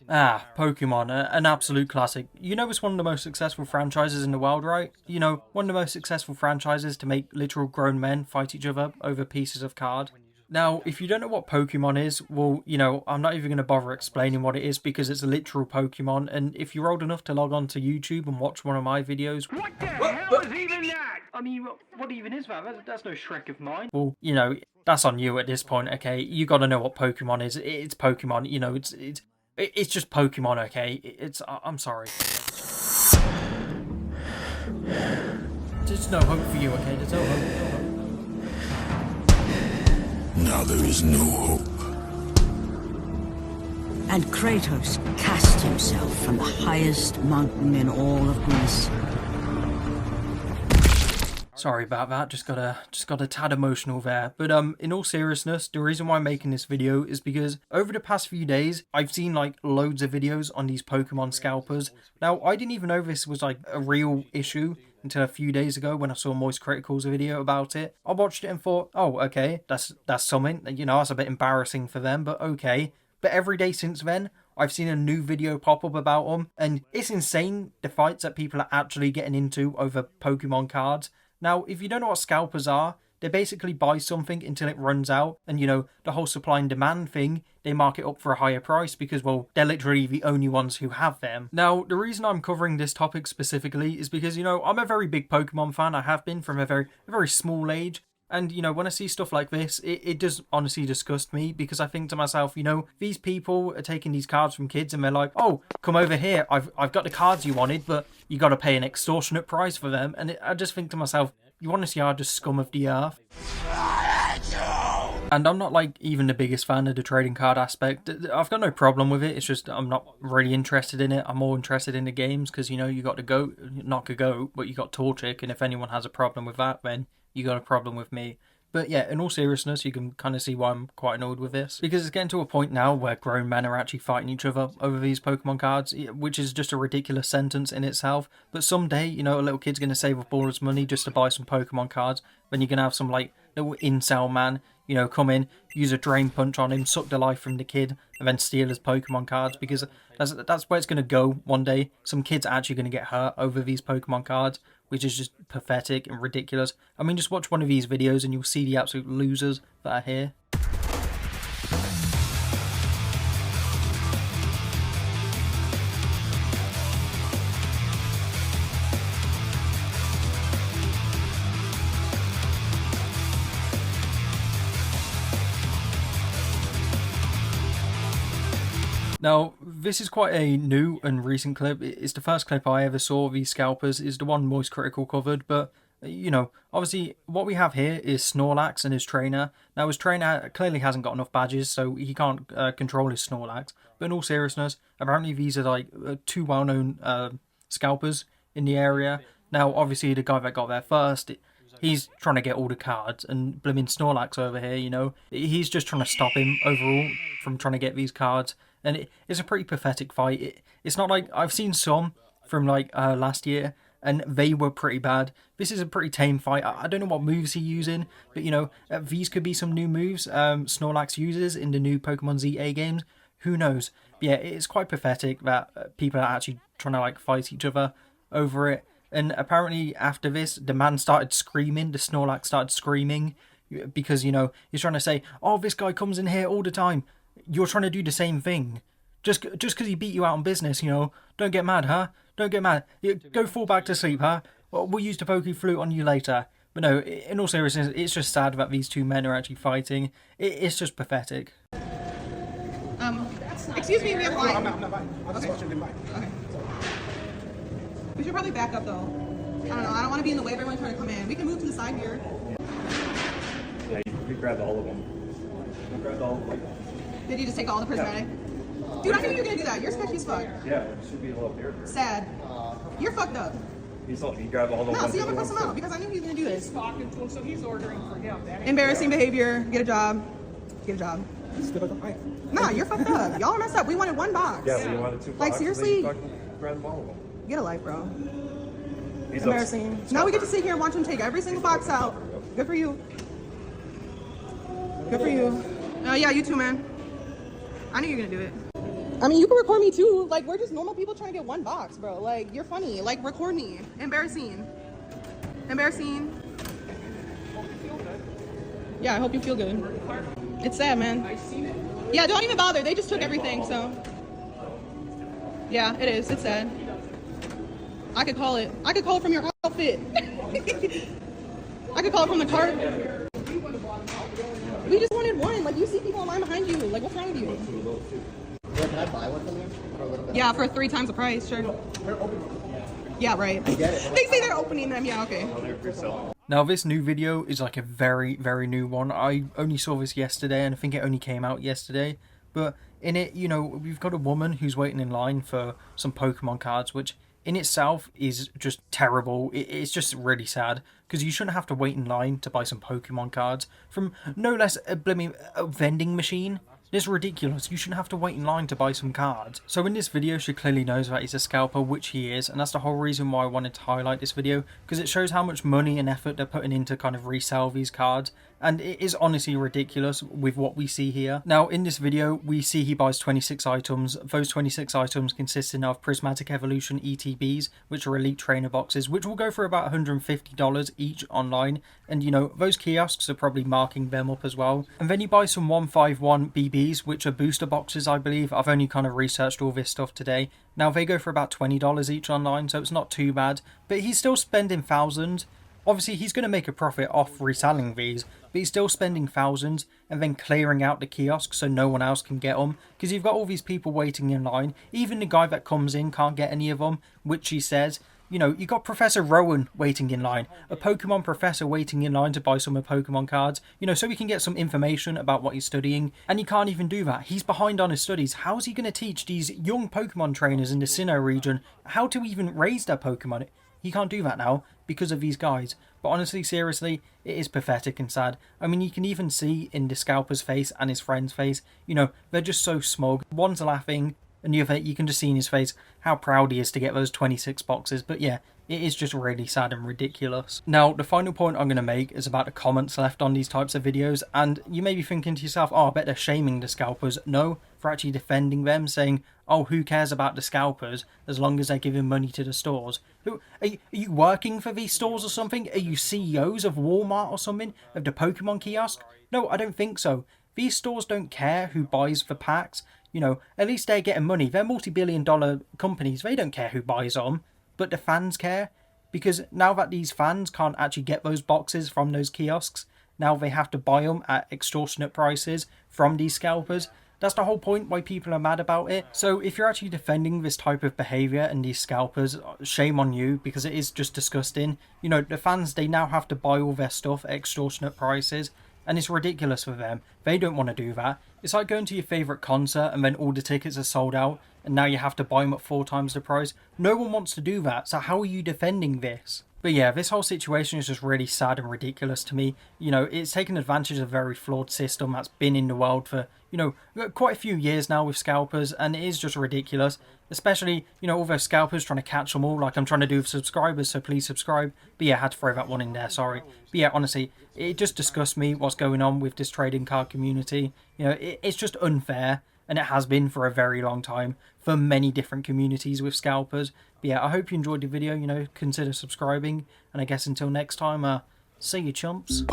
Ah, Pokemon, an absolute classic. You know it's one of the most successful franchises in the world, right? You know, one of the most successful franchises to make literal grown men fight each other over pieces of card. Now, if you don't know what Pokemon is, well, I'm not even going to bother explaining what it is because it's a literal Pokemon, and if you're old enough to log on to YouTube and watch one of my videos... What the hell is even that? I mean, what even is that? That's no Shrek of mine. Well, that's on you at this point, okay? You gotta know what Pokemon is. It's Pokemon, it's just Pokemon, okay? I'm sorry. There's no hope for you, okay? There's no hope. No hope. Now there is no hope. And Kratos cast himself from the highest mountain in all of Greece. Sorry about that, just got a tad emotional there. But in all seriousness, the reason why I'm making this video is because over the past few days, I've seen like loads of videos on these Pokemon Scalpers. Now, I didn't even know this was like a real issue until a few days ago when I saw Moist Critical's video about it. I watched it and thought, oh, okay, that's something, that's a bit embarrassing for them, but okay. But every day since then, I've seen a new video pop up about them, and it's insane the fights that people are actually getting into over Pokemon cards. Now, if you don't know what scalpers are, they basically buy something until it runs out, and the whole supply and demand thing, they mark it up for a higher price because, well, they're literally the only ones who have them. Now, the reason I'm covering this topic specifically is because, I'm a very big Pokemon fan. I have been from a very small age. And, when I see stuff like this, it does honestly disgust me because I think to myself, these people are taking these cards from kids and they're like, oh, come over here, I've got the cards you wanted, but you got to pay an extortionate price for them. And I just think to myself, you honestly are just scum of the earth. And I'm not like even the biggest fan of the trading card aspect. I've got no problem with it. It's just I'm not really interested in it. I'm more interested in the games because, you got to go, not a goat, but you got Torchic. And if anyone has a problem with that, then you got a problem with me. But yeah, in all seriousness, you can kind of see why I'm quite annoyed with this. Because it's getting to a point now where grown men are actually fighting each other over these Pokemon cards, which is just a ridiculous sentence in itself. But someday, a little kid's going to save up all his money just to buy some Pokemon cards. Then you're going to have some, like, little incel man, come in, use a drain punch on him, suck the life from the kid, and then steal his Pokemon cards. Because that's where it's going to go one day. Some kids are actually going to get hurt over these Pokemon cards, which is just pathetic and ridiculous. I mean, just watch one of these videos and you'll see the absolute losers that are here. Now, this is quite a new and recent clip. It's the first clip I ever saw of these Scalpers. It's the one Moist Critical covered, but, obviously what we have here is Snorlax and his trainer. Now, his trainer clearly hasn't got enough badges, so he can't control his Snorlax. But in all seriousness, apparently these are, like, two well-known Scalpers in the area. Now, obviously, the guy that got there first, he's trying to get all the cards, and blimmin' Snorlax over here, he's just trying to stop him overall from trying to get these cards. And it's a pretty pathetic fight. It's not like... I've seen some from like last year, and they were pretty bad. This is a pretty tame fight. I don't know what moves he's using, but these could be some new moves Snorlax uses in the new Pokemon ZA games. Who knows? But yeah, it's quite pathetic that people are actually trying to like fight each other over it. And apparently after this, the man started screaming. The Snorlax started screaming because, he's trying to say, oh, this guy comes in here all the time. You're trying to do the same thing. Just because he beat you out on business, don't get mad, huh? Don't get mad. Go fall back to sleep, huh? We'll use the Poke Flute on you later. But no, in all seriousness, it's just sad that these two men are actually fighting. It's just pathetic. Excuse me, we have line. I'm not buying. I'll just watch him buy. Okay. We should probably back up though. I don't know. I don't want to be in the way of everyone trying to come in. We can move to the side here. Yeah, you grabbed all of them. You grabbed all of them. Did you just take all the prismatic? Yeah. Dude, I knew you were gonna do that. You're sketchy as fuck. Yeah, it should be a little there. Sad. You're fucked up. He grabbed all the No, ones. see, I'm gonna cuss him out because I knew he was gonna do this. He's talking to him, so he's ordering for him. Embarrassing behavior. Get a job. Get a job. Nah, you're fucked up. Y'all are messed up. We wanted one box. Yeah, we wanted two boxes. Like, seriously? Grab all of them. Get a life, bro. He's embarrassing. Now we get to sit here and watch him take every single box out. Good for you. Good for you. Yeah, you too, man. I knew you were gonna do it. I mean, you can record me too. Like, we're just normal people trying to get one box, bro. Like, you're funny. Like, record me. Embarrassing. Embarrassing. Yeah, I hope you feel good. It's sad, man. Yeah, don't even bother. They just took everything, so. Yeah, it is. It's sad. I could call it. I could call it from your outfit. I could call it from the cart. We just wanted one. Like, you see people in line behind you. Like, what's wrong with you? Yeah, can I buy one from you for a little bit? Yeah, for 3 times the price, sure. Yeah, right. I get it. They say they're opening them. Yeah, okay. Now this new video is like a very, very new one. I only saw this yesterday and I think it only came out yesterday. But in it, you know, we've got a woman who's waiting in line for some Pokemon cards, which in itself is just terrible. It's just really sad because you shouldn't have to wait in line to buy some Pokemon cards from no less a blooming vending machine. It's ridiculous. You shouldn't have to wait in line to buy some cards. So in this video, she clearly knows that he's a scalper, which he is, and that's the whole reason why I wanted to highlight this video, because it shows how much money and effort they're putting into kind of resell these cards, and it is honestly ridiculous with what we see here. Now in this video, we see he buys 26 items. Those 26 items consisting of Prismatic Evolution ETBs, which are Elite Trainer boxes, which will go for about $150 each online, and you know, those kiosks are probably marking them up as well. And then he buys some 151 BBs, which are booster boxes, I believe. I've only kind of researched all this stuff today. Now they go for about $20 each online, so it's not too bad, but he's still spending thousands. Obviously he's going to make a profit off reselling these, but he's still spending thousands and then clearing out the kiosks so no one else can get them, because you've got all these people waiting in line. Even the guy that comes in can't get any of them, which he says. You know, you got Professor Rowan waiting in line, a Pokemon professor waiting in line to buy some Pokemon cards, you know, so he can get some information about what he's studying, and he can't even do that. He's behind on his studies. How is he going to teach these young Pokemon trainers in the Sinnoh region how to even raise their Pokemon? He can't do that now because of these guys. But honestly, seriously, it is pathetic and sad. I mean, you can even see in the Scalper's face and his friend's face, you know, they're just so smug. One's laughing, and the other, you can just see in his face how proud he is to get those 26 boxes. But yeah, it is just really sad and ridiculous. Now, the final point I'm going to make is about the comments left on these types of videos. And you may be thinking to yourself, oh, I bet they're shaming the Scalpers. No, for actually defending them, saying, oh, who cares about the Scalpers as long as they're giving money to the stores? Are you working for these stores or something? Are you CEOs of Walmart or something? Of the Pokemon kiosk? No, I don't think so. These stores don't care who buys the packs. You know, at least they're getting money. They're multi-billion-dollar companies. They don't care who buys them. But the fans care. Because now that these fans can't actually get those boxes from those kiosks, now they have to buy them at extortionate prices from these scalpers. That's the whole point why people are mad about it. So if you're actually defending this type of behaviour and these scalpers, shame on you, because it is just disgusting. You know, the fans, they now have to buy all their stuff at extortionate prices. And it's ridiculous for them. They don't want to do that. It's like going to your favourite concert and then all the tickets are sold out and now you have to buy them at 4 times the price. No one wants to do that, so how are you defending this? But yeah, this whole situation is just really sad and ridiculous to me. You know, it's taken advantage of a very flawed system that's been in the world for, you know, quite a few years now with scalpers, and it is just ridiculous. Especially, you know, all those scalpers trying to catch them all, like I'm trying to do with subscribers, so please subscribe. But yeah, I had to throw that one in there, sorry. But yeah, honestly, it just disgusts me what's going on with this trading card community. You know, it's just unfair, and it has been for a very long time for many different communities with scalpers. But yeah, I hope you enjoyed the video, you know, consider subscribing, and I guess until next time, see you chumps.